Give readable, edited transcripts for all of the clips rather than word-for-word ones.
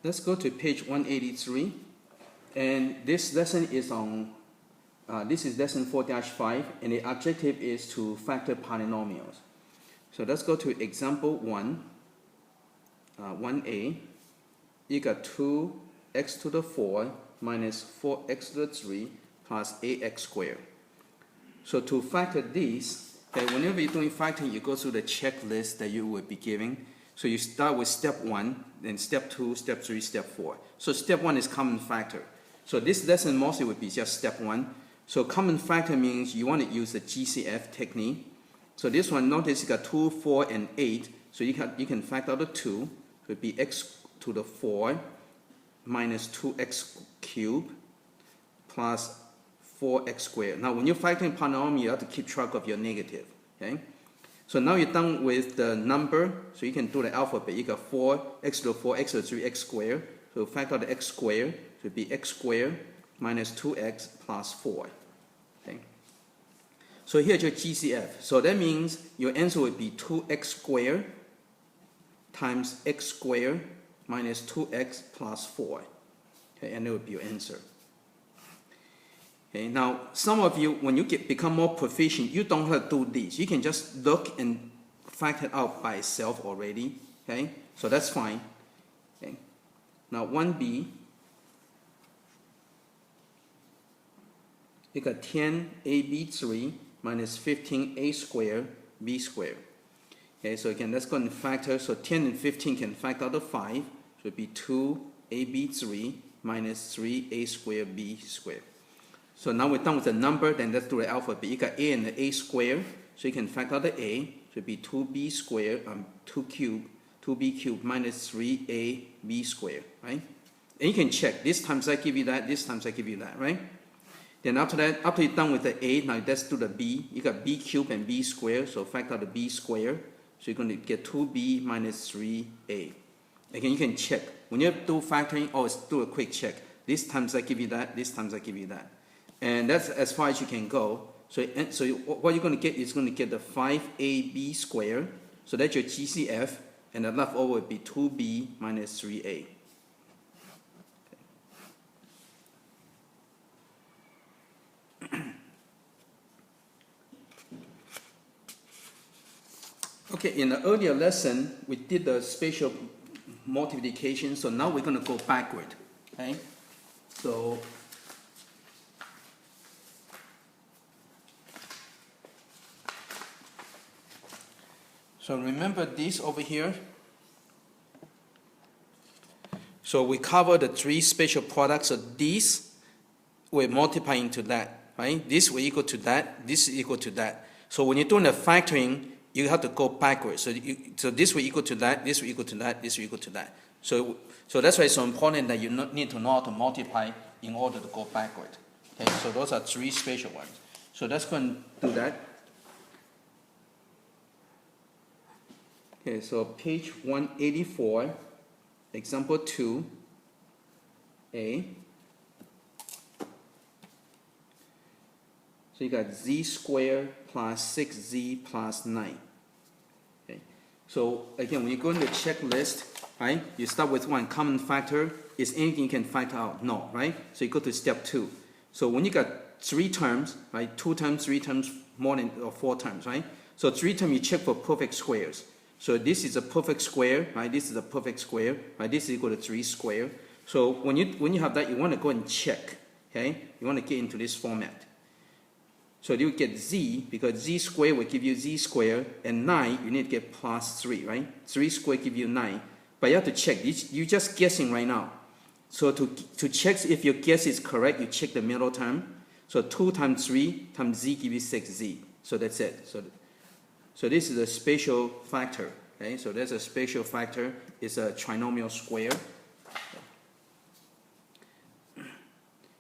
Let's go to page 183. And this lesson is on, this is lesson 4-5, and the objective is to factor polynomials. So let's go to example 1, 1a. You got 2x to the 4 minus 4x to the 3 plus ax squared. So to factor these, okay, whenever you're doing factoring, you go through the checklist that you will be giving. So you start with step 1, then step 2, step 3, step 4. So step 1 is common factor. So this lesson mostly would be just step 1. So common factor means you want to use the GCF technique. So this one, notice you got 2, 4, and 8. So you can factor out the 2. So it would be x to the 4 minus 2x cubed plus 4x squared. Now when you're factoring polynomial, you have to keep track of your negative. Okay? So now you're done with the number, so you can do the alphabet. You got 4x to the 4, x to the 3, x squared. So factor out the x squared, so it would be x squared minus 2x plus 4. Okay? So here's your GCF. So that means your answer would be 2x squared times x squared minus 2x plus 4. Okay, and that would be your answer. Okay, now some of you, when you become more proficient, you don't have to do this. You can just look and factor it out by itself already. Okay, so that's fine. Okay, now 1b, you got 10ab3 minus 15a squared b squared. Okay, so again, let's go and factor. So 10 and 15 can factor out of 5. So it would be 2ab3 minus 3a squared b squared. So now we're done with the number, then let's do the alphabet. You got a and the a squared, so you can factor out the a. So it would be 2b squared, 2b cubed minus 3ab squared, right? And you can check. This times I give you that, this times I give you that, right? Then after that, after you're done with the a, now let's do the b. You got b cubed and b squared, so factor out the b squared. So you're going to get 2b minus 3a. Again, you can check. When you do factoring, always do a quick check. This times I give you that, this times I give you that. And that's as far as you can go. So what you're going to get is going to get the 5ab squared. So that's your GCF. And the leftover would be 2b minus 3a. Okay, in the earlier lesson, we did the spatial multiplication. So now we're going to go backward. Okay? So remember this over here. So we cover the 3 spatial products. So these will multiply into that, right? This will equal to that. This is equal to that. So when you're doing the factoring, you have to go backwards. So this will equal to that. This will equal to that. This will equal to that. So that's why it's so important that you need to know how to multiply in order to go backward. Okay. So those are 3 spatial ones. So let's go and do that. Okay, so page 184, example 2a. So you got z squared plus 6z plus 9. Okay. So again, when you go in the checklist, right, you start with 1 common factor. Is anything you can factor out? No, right? So you go to step 2. So when you got 3 terms, right, 2 terms, 3 terms, more than or 4 terms, right? So 3 terms you check for perfect squares. So this is a perfect square, right? This is a perfect square, right? This is equal to 3 squared. So when you have that, you want to go and check, okay? You want to get into this format. So you get z, because z squared will give you z squared, and 9, you need to get plus 3, right? 3 squared give you 9. But you have to check. You're just guessing right now. So to check if your guess is correct, you check the middle term. So 2 times 3 times z give you 6z. So that's it. So this is a spatial factor. Okay? So there's a spatial factor. It's a trinomial square.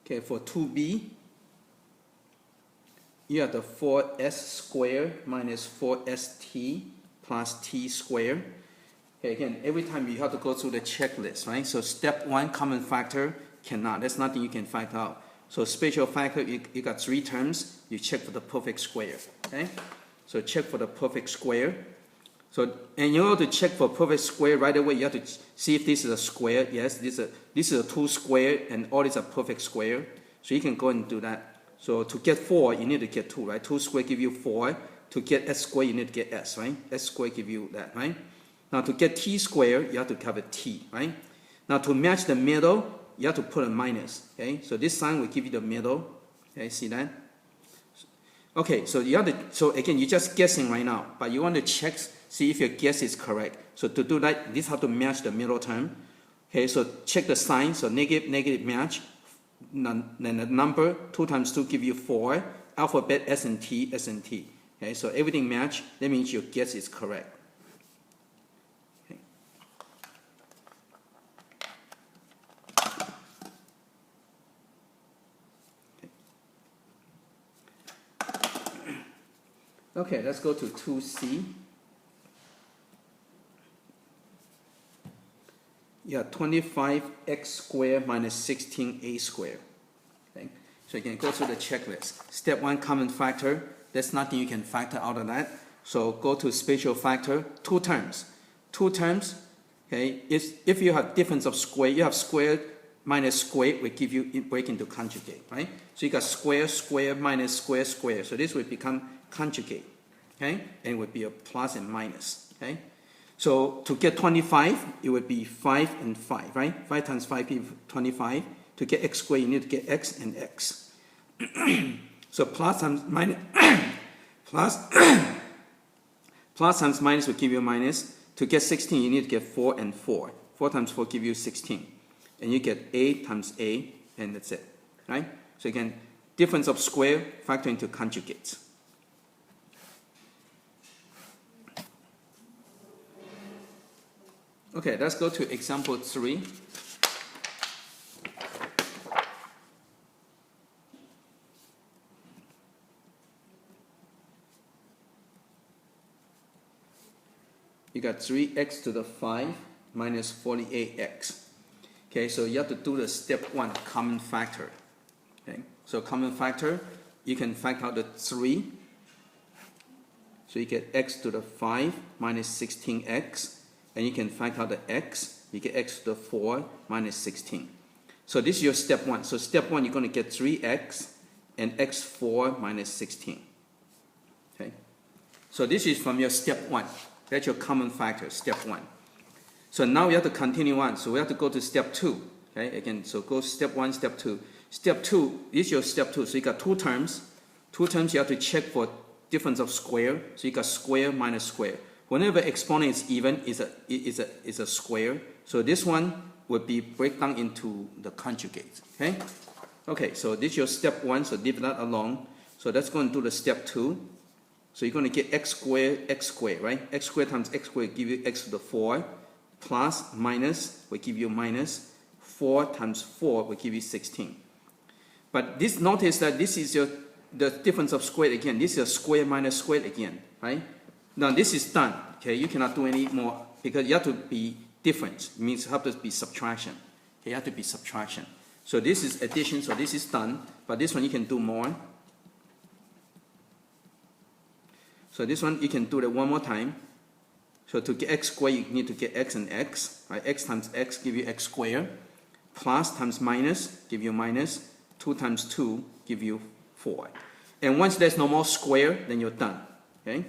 Okay, for 2b, you have the 4s squared minus 4st plus t squared. Okay, again, every time you have to go through the checklist, right? So step 1, common factor, cannot. There's nothing you can factor out. So spatial factor, you got 3 terms. You check for the perfect square. Okay? So check for the perfect square. So, and in order to check for perfect square right away, you have to see if this is a square. Yes, this is a 2 square, and all these are perfect square. So you can go and do that. So to get 4, you need to get 2, right? 2 square give you 4. To get s square, you need to get s, right? S square give you that, right? Now to get t square, you have to have a t, right? Now to match the middle, you have to put a minus, okay? So this sign will give you the middle, okay? See that? Okay, so you have to, so again, you're just guessing right now, but you want to check, see if your guess is correct. So to do that, this have to match the middle term. Okay, so check the sign, so negative match. Then the number, 2 times 2 give you 4. Alphabet S and T, S and T. Okay, so everything match, that means your guess is correct. Okay. Okay, let's go to 2C. Yeah, 25x squared minus 16a squared. Okay, so you can go through the checklist. Step 1, common factor. There's nothing you can factor out of that. So go to special factor, 2 terms. 2 terms, okay, if you have difference of square, you have squared minus square will give you break into conjugate, right? So you got square, square, minus square, square. So this will become conjugate, okay? And it would be a plus and minus, okay? So to get 25, it would be 5 and 5, right? 5 times 5 gives 25. To get x squared, you need to get x and x. So plus times minus, plus times minus will give you a minus. To get 16, you need to get 4 and 4. 4 times 4 give you 16. And you get a times a, and that's it, right? So again, difference of square, factor into conjugates. Okay, let's go to example 3. You got 3x to the 5 minus 48x. Okay, so you have to do the step 1, common factor. Okay, so common factor, you can factor out the 3. So you get x to the 5 minus 16x. And you can factor out the x. You get x to the 4 minus 16. So this is your step 1. So step 1, you're going to get 3x and x4 minus 16. Okay, so this is from your step 1. That's your common factor, step 1. So now we have to continue on. So we have to go to step 2. Okay, again, so go step 1, step 2. Step 2 is your step 2. So you got 2 terms. 2 terms you have to check for difference of square. So you got square minus square. Whenever exponent is even, is a square. So this one would be break down into the conjugates. Okay? Okay, so this is your step 1, so leave that alone. So let's go and do the step 2. So you're going to get x squared, right? X squared times x squared give you x to the 4. Plus, minus will give you minus. 4 times 4 will give you 16. But this, notice that this is the difference of square again. This is a square minus square again, right? Now this is done, okay? You cannot do any more because you have to be different. It means you have to be subtraction. Okay, you have to be subtraction. So this is addition, so this is done. But this one you can do more. So this one you can do it one more time. So to get x squared, you need to get x and x. Right? X times x give you x squared. Plus times minus give you minus. 2 times 2 give you 4. And once there's no more square, then you're done. Okay?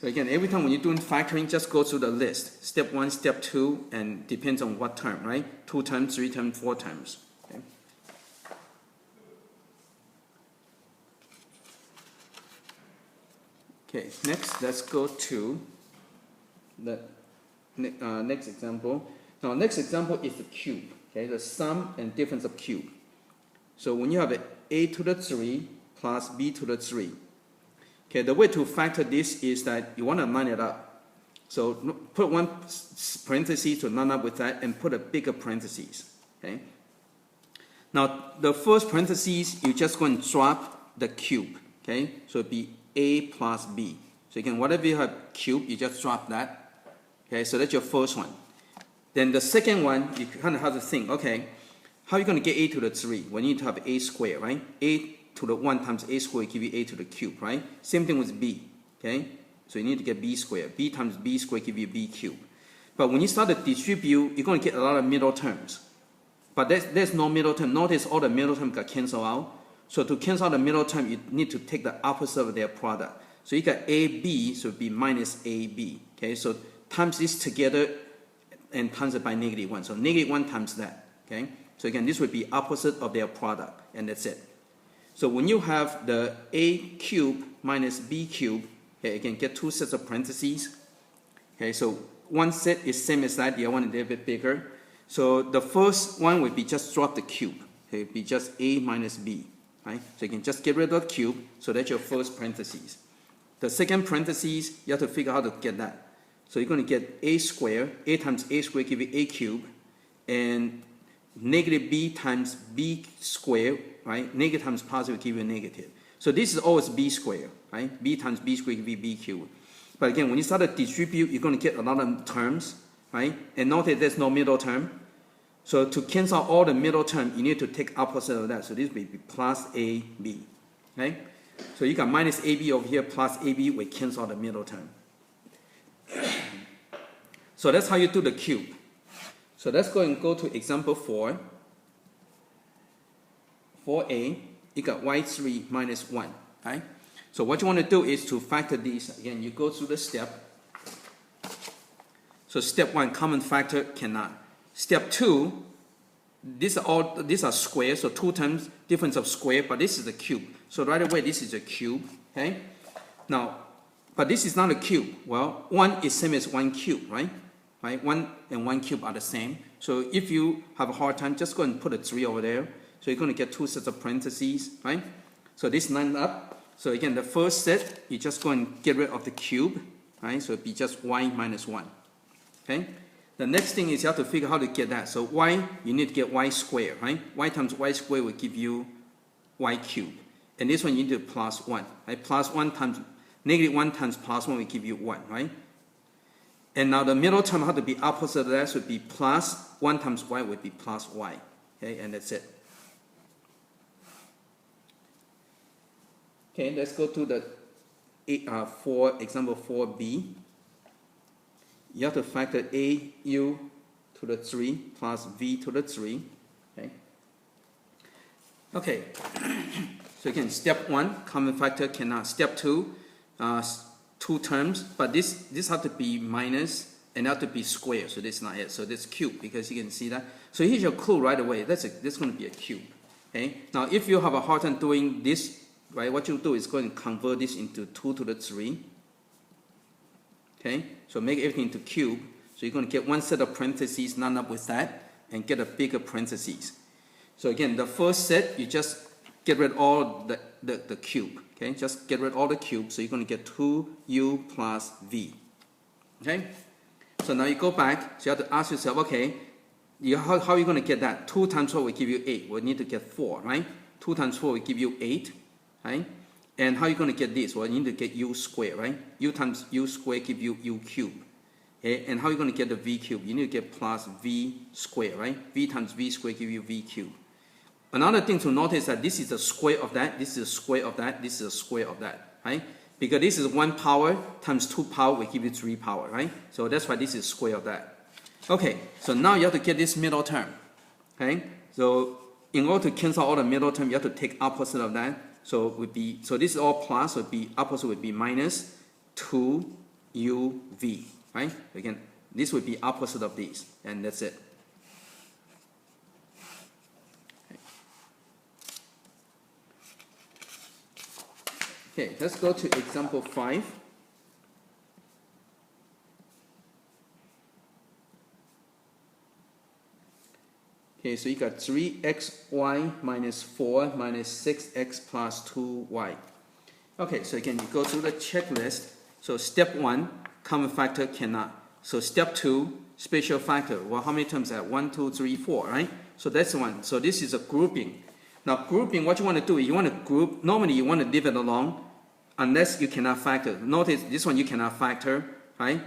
So again, every time when you're doing factoring, just go through the list. Step 1, step 2, and depends on what term, right? 2 terms, 3 terms, 4 terms. Okay? Okay, next, let's go to the next example. Now, next example is the cube. Okay, the sum and difference of cube. So when you have a to the 3 plus b to the 3. Okay, the way to factor this is that you want to line it up. So put one parenthesis to line up with that and put a bigger parenthesis. Okay. Now the first parenthesis, you just go and drop the cube. Okay, so it'd be a plus b. So again, whatever you have cube, you just drop that. Okay, so that's your first one. Then the second one, you kind of have to think, okay, how are you going to get a to the 3? Well, you need to have a squared, right? A to the 1 times a squared give you a to the cube, right? Same thing with b, okay? So you need to get b squared. B times b squared give you b cubed. But when you start to distribute, you're going to get a lot of middle terms. But there's no middle term. Notice all the middle terms got canceled out. So to cancel out the middle term, you need to take the opposite of their product. So you got AB, so it would be minus AB. Okay, so times this together and times it by -1. So -1 times that. Okay, so again, this would be opposite of their product, and that's it. So when you have the A cubed minus B cubed, okay, again, get two sets of parentheses. Okay, so one set is same as that, the other one is a little bit bigger. So the first one would be just drop the cube. Okay, it would be just A minus B. Right? So you can just get rid of the cube, so that's your first parentheses. The second parentheses, you have to figure out how to get that. So you're going to get A squared, A times A squared give you A cubed, and negative B times B squared, right? Negative times positive give you a negative. So this is always B squared, right? B times B squared give you B cubed. But again, when you start to distribute, you're going to get a lot of terms, right? And notice there's no middle term. So to cancel out all the middle term, you need to take opposite of that. So this will be plus AB, okay? So you got minus AB over here, plus AB will cancel out the middle term. So that's how you do the cube. So let's go and go to example 4. 4a, you got y3 minus 1, right? So what you want to do is to factor these. Again, you go through the step. So step 1, common factor cannot. Step 2, these are squares, so 2 times difference of square, but this is a cube. So right away, this is a cube, okay? Now, but this is not a cube. Well, 1 is same as 1 cube, right? 1 and 1 cube are the same. So if you have a hard time, just go and put a 3 over there. So you're going to get 2 sets of parentheses, right? So this line up. So again, the first set, you just go and get rid of the cube, right? So it'd be just y minus 1, okay? The next thing is you have to figure out how to get that. So y, you need to get y squared, right? Y times y squared will give you y cubed. And this one you need to plus 1, right? Plus 1 times, -1 times plus 1 will give you 1, right? And now the middle term has to be opposite of that, so it would be plus 1 times y would be plus y, okay? And that's it. Okay, let's go to the example 4b. You have to factor a u to the 3 plus v to the 3. Okay. Okay. So again, step 1, common factor cannot. Step 2, 2 terms, but this has to be minus and have to be square. So this is not it. So this cube, because you can see that. So here's your clue right away. This is going to be a cube. Okay. Now if you have a hard time doing this, right, what you do is go and convert this into 2 to the 3. Okay, so make everything into cube. So you're going to get one set of parentheses, line up with that, and get a bigger parentheses. So again, the first set, you just get rid of all the cube. Okay, just get rid of all the cube. So you're going to get 2u plus v. Okay, so now you go back. So you have to ask yourself, okay, how are you going to get that? 2 times 4 will give you 8. We need to get 4, right? 2 times 4 will give you 8, right? And how are you going to get this? Well, you need to get u squared, right? U times u squared give you u cubed. Okay? And how are you going to get the v cubed? You need to get plus v squared, right? V times v squared give you v cubed. Another thing to notice is that this is the square of that, this is the square of that, this is the square of that, right? Because this is 1 power times 2 power will give you 3 power, right? So that's why this is square of that. Okay, so now you have to get this middle term, okay? So in order to cancel all the middle term, you have to take opposite of that. So would be, so this is all plus, so be opposite would be minus 2uv, right? Again, this would be opposite of these, and that's it. Okay, let's go to example 5. Okay, so you got 3xy minus 4 minus 6x plus 2y. Okay, so again, you go through the checklist. So step 1, common factor cannot. So step 2, special factor. Well, how many terms is that? 1, 2, 3, 4, right? So that's one. So this is a grouping. Now grouping, what you want to do is you want to group, normally you want to leave it alone unless you cannot factor. Notice this one you cannot factor, right?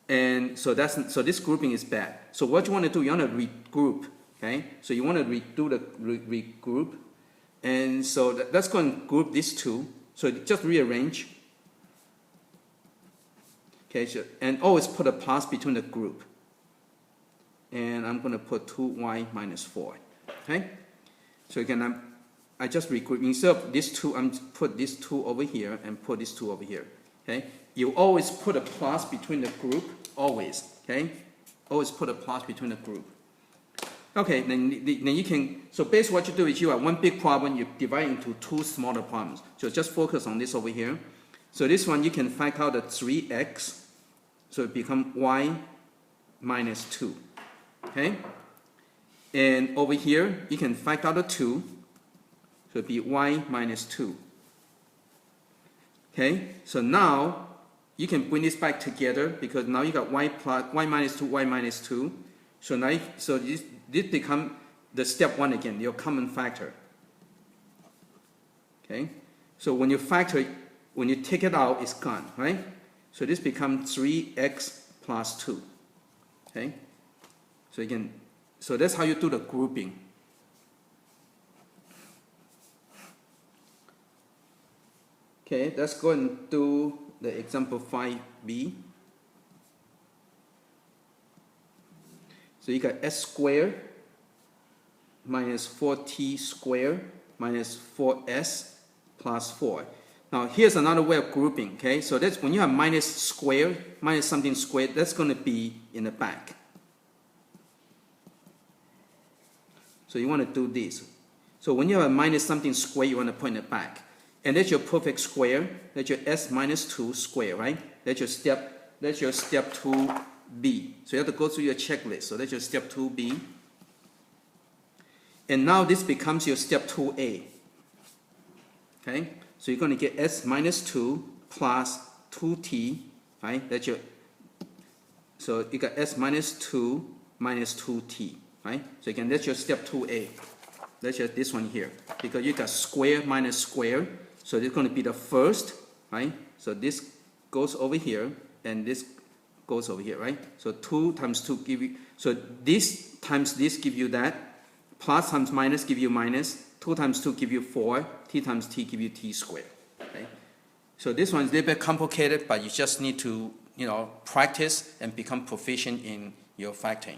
And so this grouping is bad. So what you want to do, you want to regroup. Okay, so you want to redo the regroup, And so let's go and group these two. So just rearrange. Okay, so, and always put a plus between the group. And I'm going to put 2y minus 4. Okay? So again, I just regroup. Instead of these two, I'm put these two over here and put these two over here. Okay? You always put a plus between the group. Always. Okay? Always put a plus between the group. Okay, then you can, so basically what you do is you have one big problem, you divide into two smaller problems. So just focus on this over here. So this one you can factor out the 3x, so it becomes y minus 2. Okay? And over here, you can factor out the 2, so it be y minus 2. Okay? So now, you can bring this back together because now you got y minus 2, y minus 2. So now, this becomes the step 1 again, your common factor. Okay? So when you factor, when you take it out, it's gone, right? So this becomes 3x plus 2. Okay? So again, so that's how you do the grouping. Okay, let's go and do the example 5b. So you got s squared minus 4t squared minus 4s plus 4. Now here's another way of grouping, okay? So that's when you have minus squared, minus something squared, that's going to be in the back. So you want to do this. So when you have a minus something squared, you want to put in the back. And that's your perfect square. That's your s minus 2 square, right? That's your step 2b. So you have to go through your checklist. So that's your step 2b. And now this becomes your step 2a. Okay? So you're going to get s minus 2 plus 2t, right? That's your, so you got s minus 2 minus 2t, right? So again, that's your step 2a. That's just this one here. Because you got square minus square. So this is going to be the first, right? So this goes over here, and this goes over here, right? So 2 times 2 give you, so this times this give you that, plus times minus give you minus, 2 times 2 give you 4, t times t give you t squared, okay? So this one is a little bit complicated, but you just need to, practice and become proficient in your factoring.